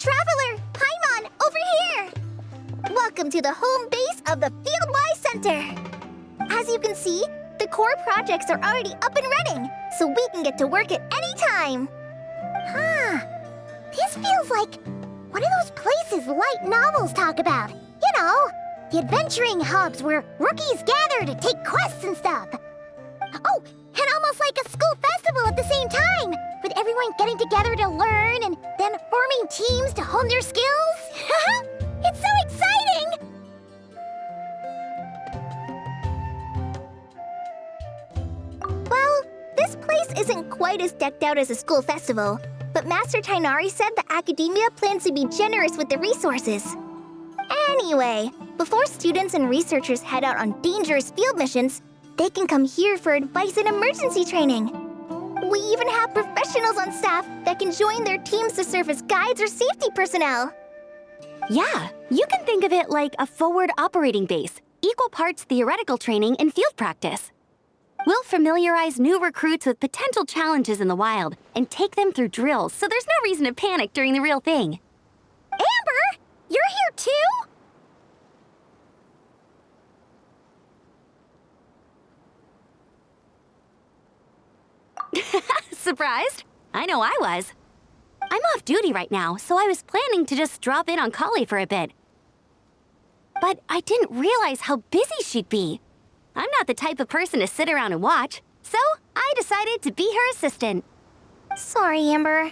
Traveler! Paimon, over here! Welcome to the home base of the Fieldwise Center. As you can see, the core projects are already up and running, so we can get to work at any time. This feels like one of those places light novels talk about. You know, the adventuring hubs where rookies gather to take quests and stuff. Oh, and almost like a school festival at the same time, with everyone getting together to learn and then forming teams to hone their skills. It's so exciting! Well, this place isn't quite as decked out as a school festival, but Master Tainari said the academia plans to be generous with the resources. Anyway, before students and researchers head out on dangerous field missions, they can come here for advice and emergency training. We even have professionals on staff that can join their teams to serve as guides or safety personnel. Yeah, you can think of it like a forward operating base, equal parts theoretical training and field practice. We'll familiarize new recruits with potential challenges in the wild and take them through drills so there's no reason to panic during the real thing. Amber, you're here too? Surprised? I know I was. I'm off duty right now, so I was planning to just drop in on Kali for a bit. But I didn't realize how busy she'd be. I'm not the type of person to sit around and watch, so I decided to be her assistant. Sorry, Amber.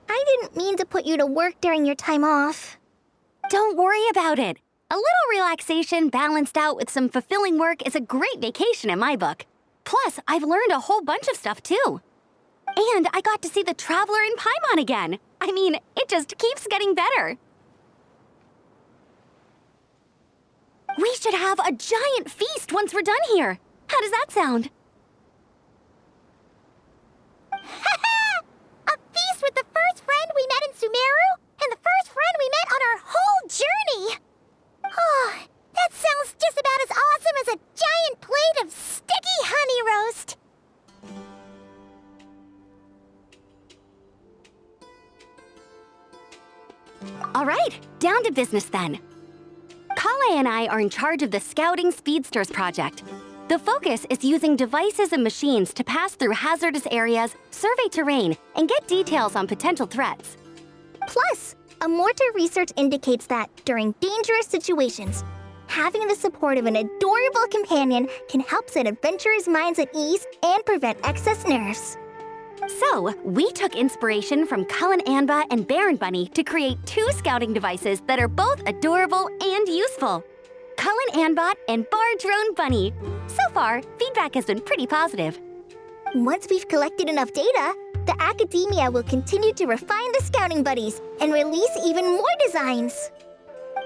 I didn't mean to put you to work during your time off. Don't worry about it. A little relaxation balanced out with some fulfilling work is a great vacation in my book. Plus, I've learned a whole bunch of stuff too. And I got to see the Traveler in Paimon again. I mean, it just keeps getting better. We should have a giant feast once we're done here. How does that sound? A feast with the first friend we met in Sumeru and the first friend we met on our whole journey. Oh, that sounds just about as awesome as a giant plate of sticky honey roast. All right, down to business then. Kale and I are in charge of the Scouting Speedsters project. The focus is using devices and machines to pass through hazardous areas, survey terrain, and get details on potential threats. Plus, Amorta research indicates that during dangerous situations, having the support of an adorable companion can help set adventurers' minds at ease and prevent excess nerves. So, we took inspiration from Cullen Anba and Baron Bunny to create 2 scouting devices that are both adorable and useful. Cullen Anbot and Bar Drone Bunny. So far, feedback has been pretty positive. Once we've collected enough data, the academia will continue to refine the scouting buddies and release even more designs.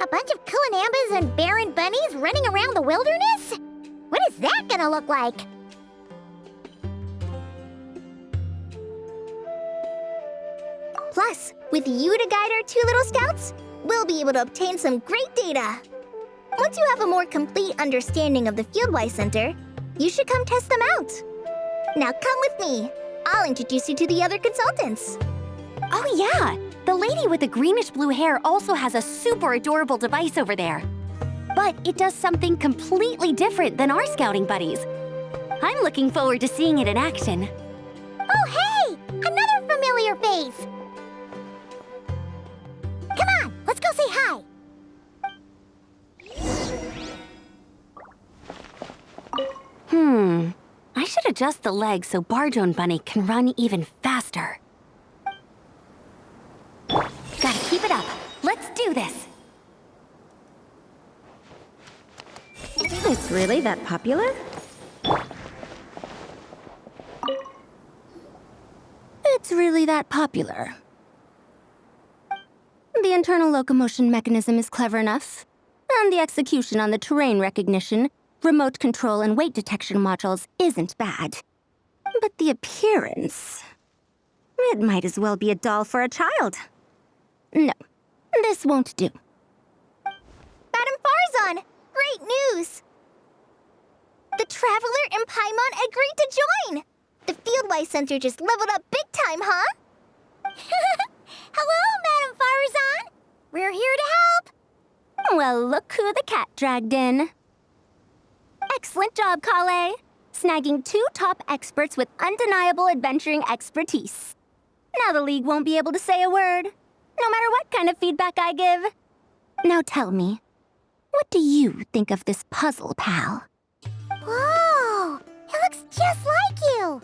A bunch of Cullen Ambas and Baron Bunnies running around the wilderness? What is that gonna look like? Plus, with you to guide our 2 little scouts, we'll be able to obtain some great data. Once you have a more complete understanding of the Fieldwise Center, you should come test them out. Now come with me. I'll introduce you to the other consultants. Oh yeah, the lady with the greenish-blue hair also has a super adorable device over there. But it does something completely different than our scouting buddies. I'm looking forward to seeing it in action. Oh hey! Another familiar face! Come on, let's go say hi! I should adjust the legs so Bar Drone Bunny can run even faster. Gotta keep it up. Let's do this. It's really that popular? It's really that popular. The internal locomotion mechanism is clever enough, and the execution on the terrain recognition, remote control, and weight detection modules isn't bad. But the appearance... it might as well be a doll for a child. No, this won't do. Madam Farzan, great news! The Traveler and Paimon agreed to join! The Fieldwise Center just leveled up big time, huh? Hello, Madam Farzan! Well, look who the cat dragged in. Excellent job, Kale. Snagging 2 top experts with undeniable adventuring expertise. Now the League won't be able to say a word, no matter what kind of feedback I give. Now tell me, what do you think of this puzzle, pal? Whoa! It looks just like you!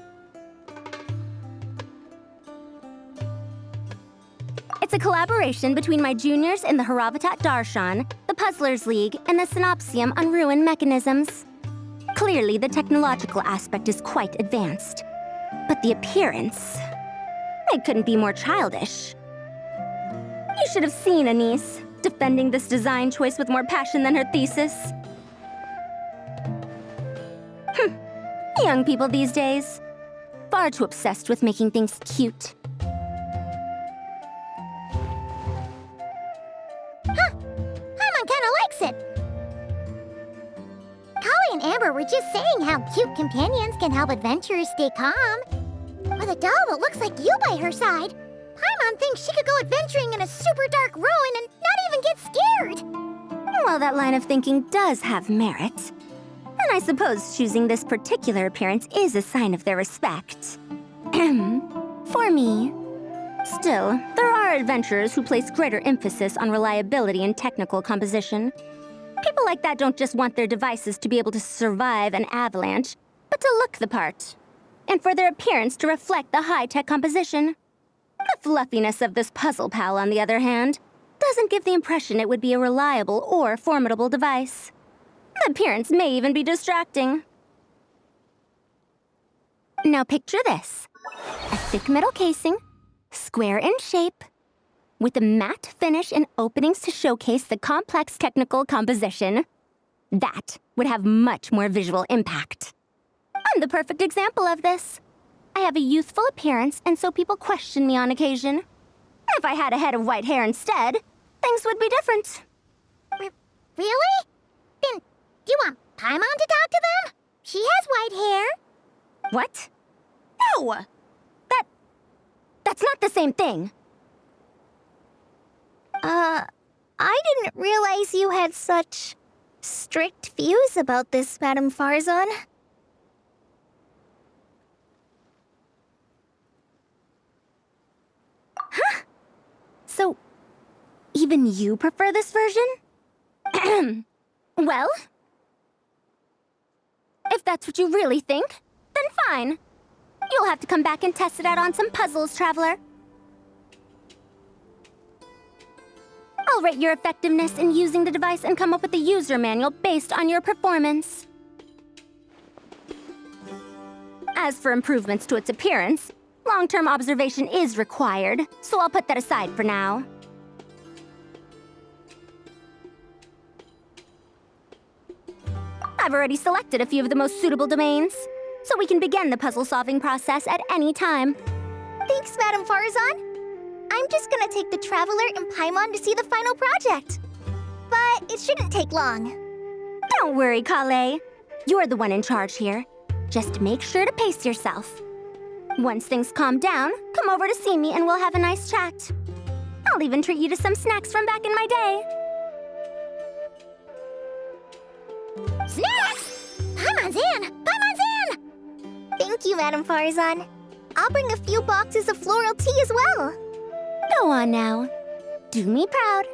It's a collaboration between my juniors in the Haravatat Darshan, the Puzzlers League, and the Synopsium on Ruin Mechanisms. Clearly, the technological aspect is quite advanced. But the appearance... it couldn't be more childish. You should have seen Anise, defending this design choice with more passion than her thesis. Young people these days. Far too obsessed with making things cute. Paimon kinda likes it! Kali and Amber were just saying how cute companions can help adventurers stay calm. With a doll that looks like you by her side, Paimon thinks she could go adventuring in a super dark ruin and not even get scared! Well, that line of thinking does have merit. And I suppose choosing this particular appearance is a sign of their respect. For me. Still, there are adventurers who place greater emphasis on reliability and technical composition. People like that don't just want their devices to be able to survive an avalanche, but to look the part. And for their appearance to reflect the high-tech composition. The fluffiness of this puzzle pal, on the other hand, doesn't give the impression it would be a reliable or formidable device. The appearance may even be distracting. Now picture this. A thick metal casing, square in shape, with a matte finish and openings to showcase the complex technical composition. That would have much more visual impact. I'm the perfect example of this. I have a youthful appearance, and so people question me on occasion. If I had a head of white hair instead, things would be different. Really? Then, do you want Paimon to talk to them? She has white hair. What? No! That's not the same thing. I didn't realize you had such strict views about this, Madame Farzan. Huh? So, even you prefer this version? Well, if that's what you really think, then fine. You'll have to come back and test it out on some puzzles, Traveler. I'll rate your effectiveness in using the device and come up with a user manual based on your performance. As for improvements to its appearance, long-term observation is required, so I'll put that aside for now. I've already selected a few of the most suitable domains, so we can begin the puzzle-solving process at any time. Thanks, Madame Farzan. I'm just gonna take the Traveler and Paimon to see the final project. But it shouldn't take long. Don't worry, Kale. You're the one in charge here. Just make sure to pace yourself. Once things calm down, come over to see me and we'll have a nice chat. I'll even treat you to some snacks from back in my day. Snacks! Paimon's in! Paimon's in! Thank you, Madame Farzan. I'll bring a few boxes of floral tea as well. Go on now. Do me proud.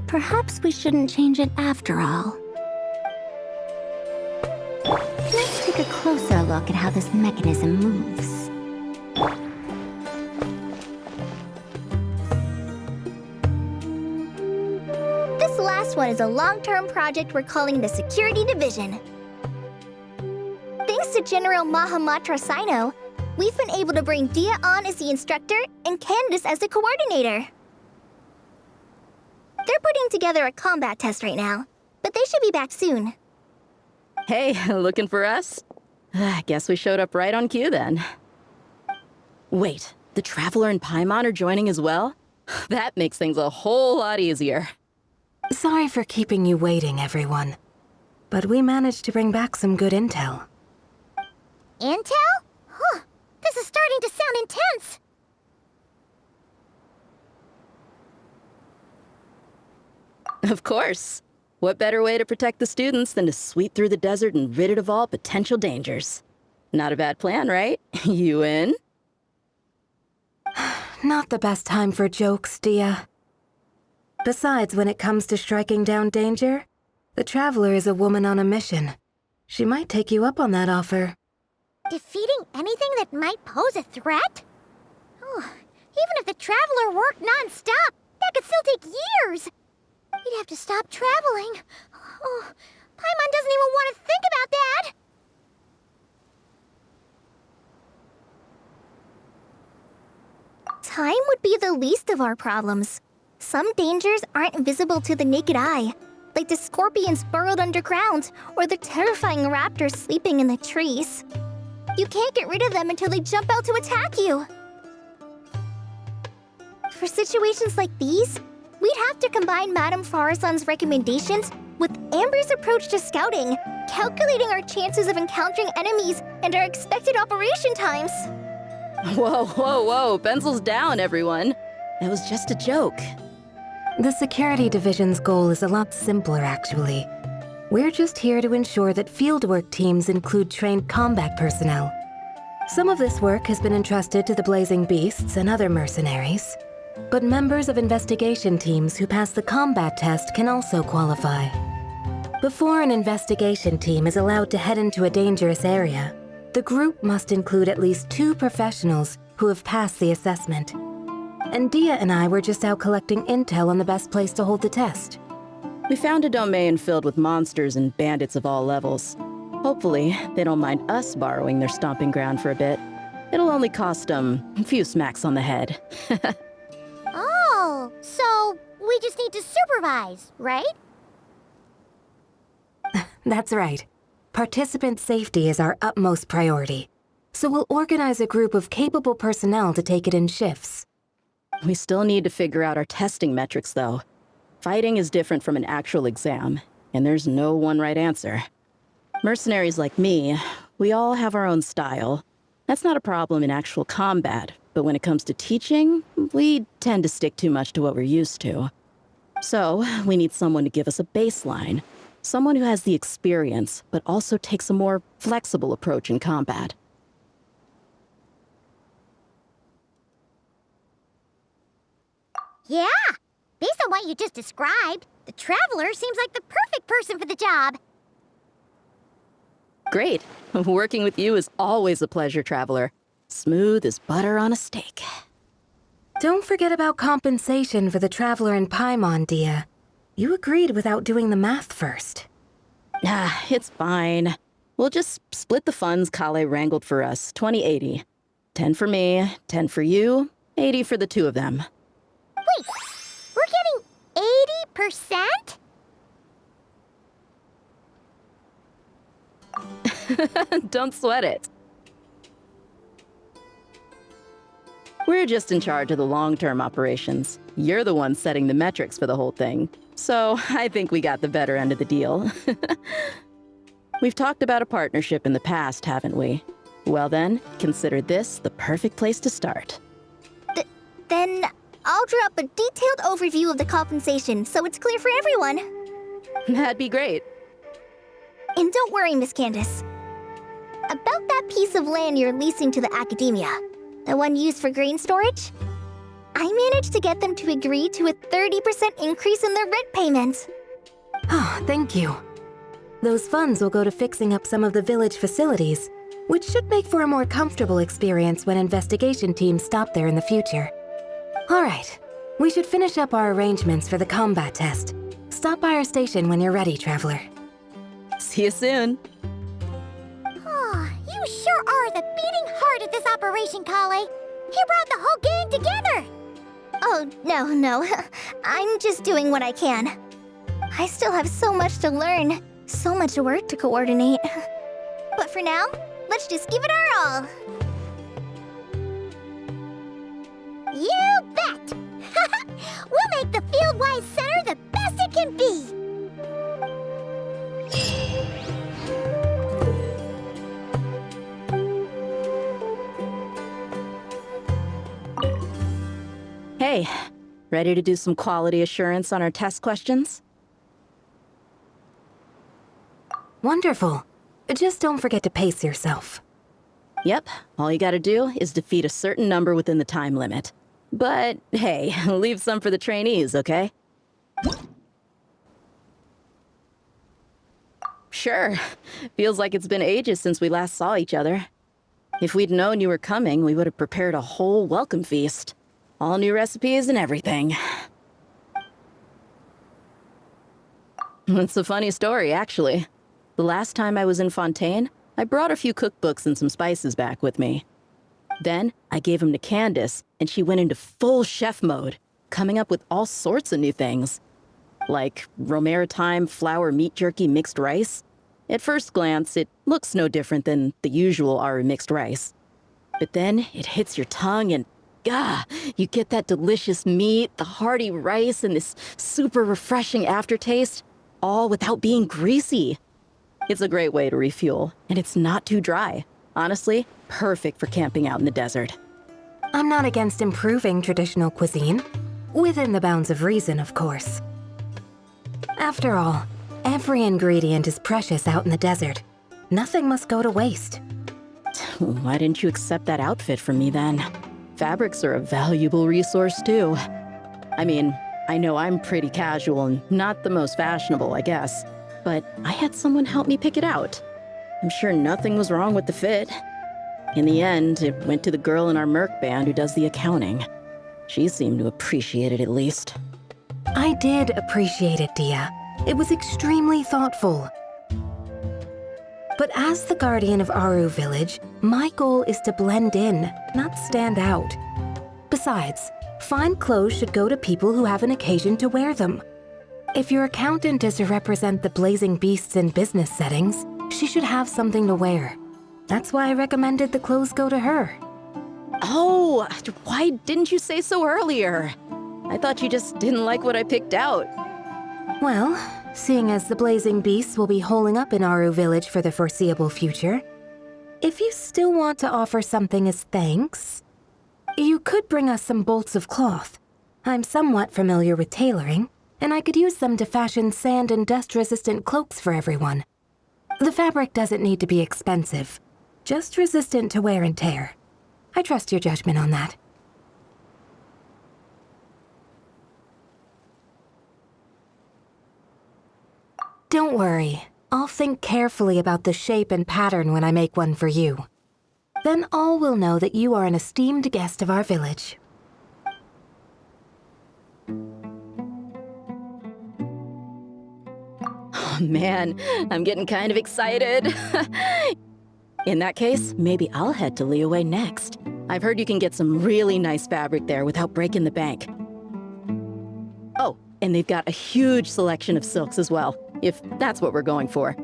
Perhaps we shouldn't change it after all. Let's take a closer look at how this mechanism moves. This last one is a long-term project we're calling the Security Division. Thanks to General Mahamatra Sino, we've been able to bring Dia on as the instructor and Candace as the coordinator. They're putting together a combat test right now, but they should be back soon. Hey, looking for us? I guess we showed up right on cue then. Wait, the Traveler and Paimon are joining as well? That makes things a whole lot easier. Sorry for keeping you waiting, everyone. But we managed to bring back some good intel. Intel? Huh, this is starting to sound intense. Of course. What better way to protect the students than to sweep through the desert and rid it of all potential dangers? Not a bad plan, right? You in? Not the best time for jokes, Dia. Besides, when it comes to striking down danger, the Traveler is a woman on a mission. She might take you up on that offer. Defeating anything that might pose a threat? Oh, even if the Traveler worked non-stop, that could still take years. We'd have to stop traveling. Oh, Paimon doesn't even want to think about that. Time would be the least of our problems. Some dangers aren't visible to the naked eye, like the scorpions burrowed underground or the terrifying raptors sleeping in the trees. You can't get rid of them until they jump out to attack you. For situations like these, we'd have to combine Madame Farazan's recommendations with Amber's approach to scouting, calculating our chances of encountering enemies and our expected operation times. Whoa, whoa, whoa. Pencils down, everyone. That was just a joke. The Security Division's goal is a lot simpler, actually. We're just here to ensure that fieldwork teams include trained combat personnel. Some of this work has been entrusted to the Blazing Beasts and other mercenaries, but members of investigation teams who pass the combat test can also qualify. Before an investigation team is allowed to head into a dangerous area, the group must include at least 2 professionals who have passed the assessment. And Dia and I were just out collecting intel on the best place to hold the test. We found a domain filled with monsters and bandits of all levels. Hopefully, they don't mind us borrowing their stomping ground for a bit. It'll only cost them a few smacks on the head. Oh, so we just need to supervise, right? That's right. Participant safety is our utmost priority. So we'll organize a group of capable personnel to take it in shifts. We still need to figure out our testing metrics, though. Fighting is different from an actual exam, and there's no one right answer. Mercenaries like me, we all have our own style. That's not a problem in actual combat, but when it comes to teaching, we tend to stick too much to what we're used to. So, we need someone to give us a baseline. Someone who has the experience, but also takes a more flexible approach in combat. Yeah, based on what you just described, the Traveler seems like the perfect person for the job. Great. Working with you is always a pleasure, Traveler. Smooth as butter on a steak. Don't forget about compensation for the Traveler in Paimon, Dia. You agreed without doing the math first. Ah, it's fine. We'll just split the funds Kale wrangled for us, 20-80. 10 for me, 10 for you, 80 for the 2 of them. Wait, we're getting 80%? Don't sweat it. We're just in charge of the long-term operations. You're the one setting the metrics for the whole thing. So I think we got the better end of the deal. We've talked about a partnership in the past, haven't we? Well then, consider this the perfect place to start. Then I'll draw up a detailed overview of the compensation so it's clear for everyone. That'd be great. And don't worry, Miss Candace. About that piece of land you're leasing to the academia, the one used for grain storage, I managed to get them to agree to a 30% increase in their rent payment. Oh, thank you. Those funds will go to fixing up some of the village facilities, which should make for a more comfortable experience when investigation teams stop there in the future. All right, we should finish up our arrangements for the combat test. Stop by our station when you're ready, Traveler. See you soon. Oh, you sure are the beating heart of this operation, Kale. He brought the whole gang together. Oh, no. I'm just doing what I can. I still have so much to learn, so much work to coordinate. But for now, let's just give it our all. You bet! We'll make the Fieldwise Center the best it can be! Hey, ready to do some quality assurance on our test questions? Wonderful. Just don't forget to pace yourself. Yep, all you gotta do is defeat a certain number within the time limit. But hey, leave some for the trainees, okay? Sure. Feels like it's been ages since we last saw each other. If we'd known you were coming, we would have prepared a whole welcome feast. All new recipes and everything. It's a funny story, actually. The last time I was in Fontaine, I brought a few cookbooks and some spices back with me. Then, I gave them to Candace, and she went into full chef mode, coming up with all sorts of new things. Like romaritime flour meat jerky mixed rice. At first glance, it looks no different than the usual Aru mixed rice. But then, it hits your tongue and, you get that delicious meat, the hearty rice, and this super refreshing aftertaste, all without being greasy. It's a great way to refuel, and it's not too dry. Honestly, perfect for camping out in the desert. I'm not against improving traditional cuisine. Within the bounds of reason, of course. After all, every ingredient is precious out in the desert. Nothing must go to waste. Why didn't you accept that outfit from me then? Fabrics are a valuable resource too. I mean, I know I'm pretty casual and not the most fashionable, I guess. But I had someone help me pick it out. I'm sure nothing was wrong with the fit. In the end, it went to the girl in our Merc band who does the accounting. She seemed to appreciate it at least. I did appreciate it, Dia. It was extremely thoughtful. But as the guardian of Aru Village, my goal is to blend in, not stand out. Besides, fine clothes should go to people who have an occasion to wear them. If your accountant is to represent the blazing beasts in business settings, she should have something to wear. That's why I recommended the clothes go to her. Oh, why didn't you say so earlier? I thought you just didn't like what I picked out. Well, seeing as the blazing beasts will be holing up in Aru Village for the foreseeable future, if you still want to offer something as thanks, you could bring us some bolts of cloth. I'm somewhat familiar with tailoring, and I could use them to fashion sand and dust-resistant cloaks for everyone. The fabric doesn't need to be expensive, just resistant to wear and tear. I trust your judgment on that. Don't worry, I'll think carefully about the shape and pattern when I make one for you. Then all will know that you are an esteemed guest of our village. Oh man, I'm getting kind of excited. In that case, maybe I'll head to Liyue next. I've heard you can get some really nice fabric there without breaking the bank. Oh, and they've got a huge selection of silks as well, if that's what we're going for.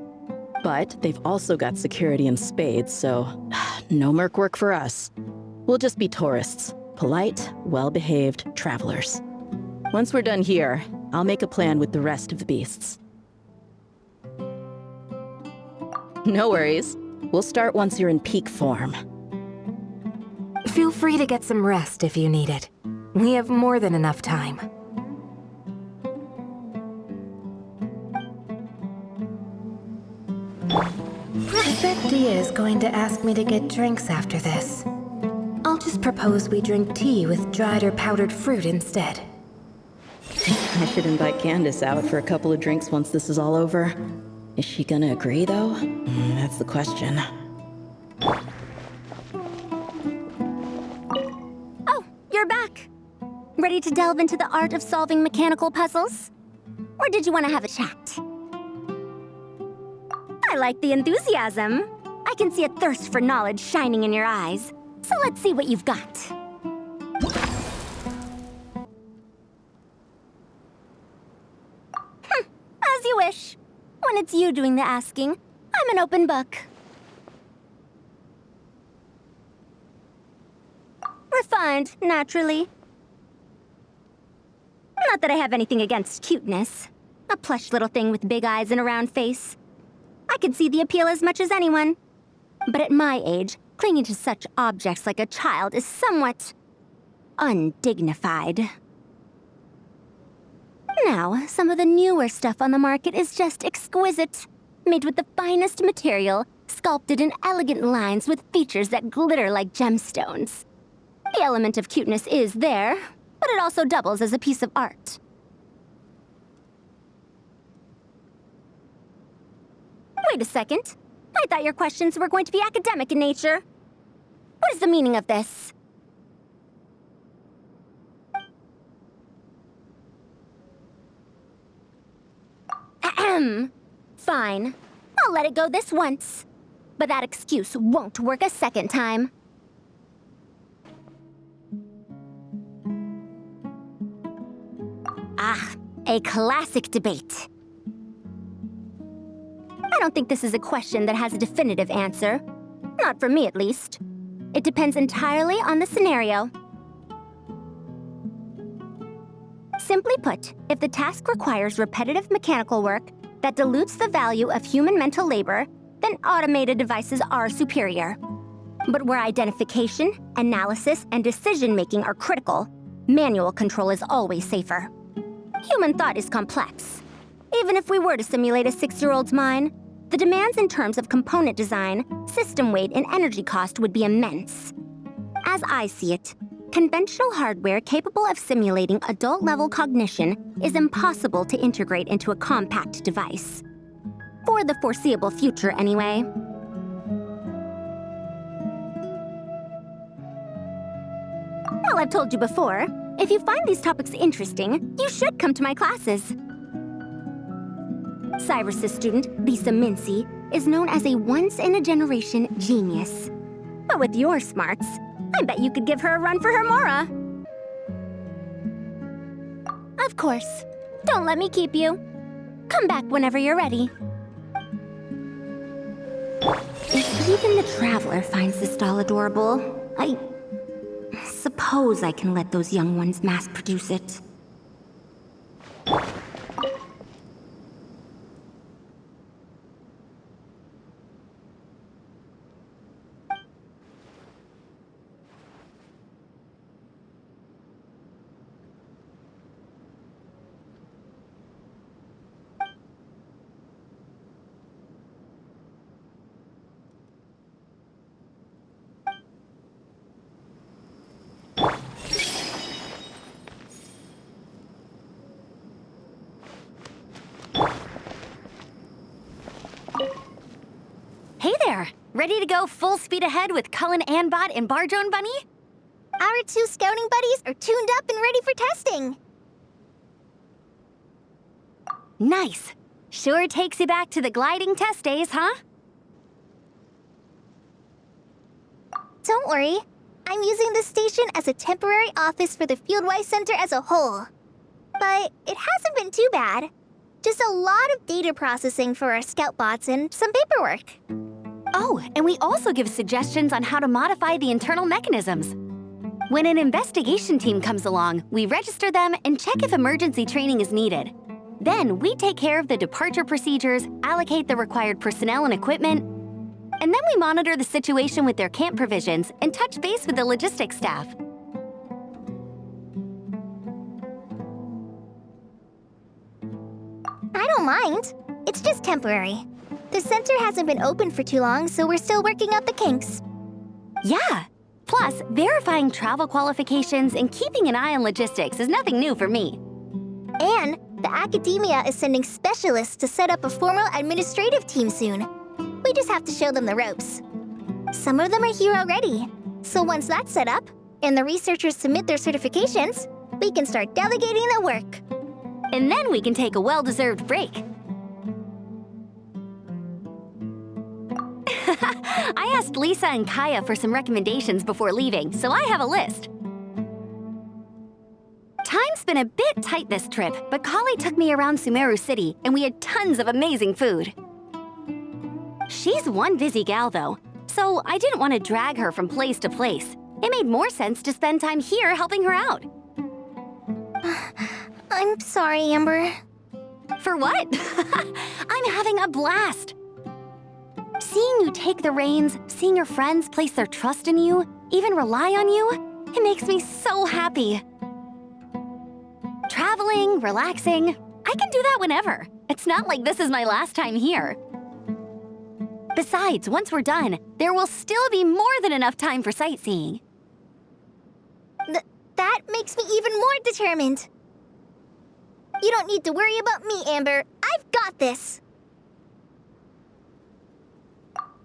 But they've also got security in spades, so no merc work for us. We'll just be tourists, polite, well-behaved travelers. Once we're done here, I'll make a plan with the rest of the beasts. No worries. We'll start once you're in peak form. Feel free to get some rest if you need it. We have more than enough time. I bet Dia is going to ask me to get drinks after this. I'll just propose we drink tea with dried or powdered fruit instead. I should invite Candace out for a couple of drinks once this is all over. Is she gonna agree, though? That's the question. Oh, you're back. Ready to delve into the art of solving mechanical puzzles? Or did you want to have a chat? I like the enthusiasm. I can see a thirst for knowledge shining in your eyes. So let's see what you've got. As you wish. When it's you doing the asking, I'm an open book. Refined, naturally. Not that I have anything against cuteness. A plush little thing with big eyes and a round face. I could see the appeal as much as anyone. But at my age, clinging to such objects like a child is somewhat undignified. Now, some of the newer stuff on the market is just exquisite. made with the finest material, sculpted in elegant lines with features that glitter like gemstones. The element of cuteness is there, but it also doubles as a piece of art. Wait a second. I thought your questions were going to be academic in nature. What is the meaning of this? Ahem. Fine. I'll let it go this once. But that excuse won't work a second time. Ah, a classic debate. I don't think this is a question that has a definitive answer. Not for me, at least. It depends entirely on the scenario. Simply put, if the task requires repetitive mechanical work that dilutes the value of human mental labor, then automated devices are superior. But where identification, analysis, and decision-making are critical, manual control is always safer. Human thought is complex. Even if we were to simulate a 6-year-old's mind, the demands in terms of component design, system weight, and energy cost would be immense. As I see it, conventional hardware capable of simulating adult-level cognition is impossible to integrate into a compact device. For the foreseeable future, anyway. Well, I've told you before, if you find these topics interesting, you should come to my classes. Cyrus's student, Lisa Mincy, is known as a once-in-a-generation genius. But with your smarts, I bet you could give her a run for her Mora. Of course. Don't let me keep you. Come back whenever you're ready. If even the Traveler finds this doll adorable, I suppose I can let those young ones mass-produce it. Hey there! Ready to go full speed ahead with Cullen Anbot and Bardrone Bunny? Our 2 scouting buddies are tuned up and ready for testing. Nice! Sure takes you back to the gliding test days, huh? Don't worry. I'm using this station as a temporary office for the Fieldwise Center as a whole. But it hasn't been too bad. Just a lot of data processing for our scout bots and some paperwork. Oh, and we also give suggestions on how to modify the internal mechanisms. When an investigation team comes along, we register them and check if emergency training is needed. Then we take care of the departure procedures, allocate the required personnel and equipment, and then we monitor the situation with their camp provisions and touch base with the logistics staff. I don't mind. It's just temporary. The center hasn't been open for too long, so we're still working out the kinks. Yeah! Plus, verifying travel qualifications and keeping an eye on logistics is nothing new for me. And the academia is sending specialists to set up a formal administrative team soon. We just have to show them the ropes. Some of them are here already. So once that's set up, and the researchers submit their certifications, we can start delegating the work. And then we can take a well-deserved break. I asked Lisa and Kaya for some recommendations before leaving, so I have a list. Time's been a bit tight this trip, but Kali took me around Sumeru City, and we had tons of amazing food. She's one busy gal, though, so I didn't want to drag her from place to place. It made more sense to spend time here helping her out. I'm sorry, Amber. For what? I'm having a blast. Seeing you take the reins, seeing your friends place their trust in you, even rely on you, it makes me so happy. Traveling, relaxing, I can do that whenever. It's not like this is my last time here. Besides, once we're done, there will still be more than enough time for sightseeing. That makes me even more determined. You don't need to worry about me, Amber. I've got this.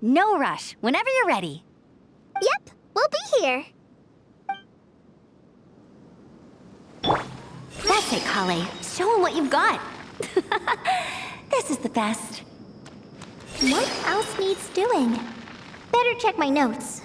No rush, whenever you're ready. Yep, we'll be here. That's it, Kale. Show him what you've got. This is the best. What else needs doing? Better check my notes.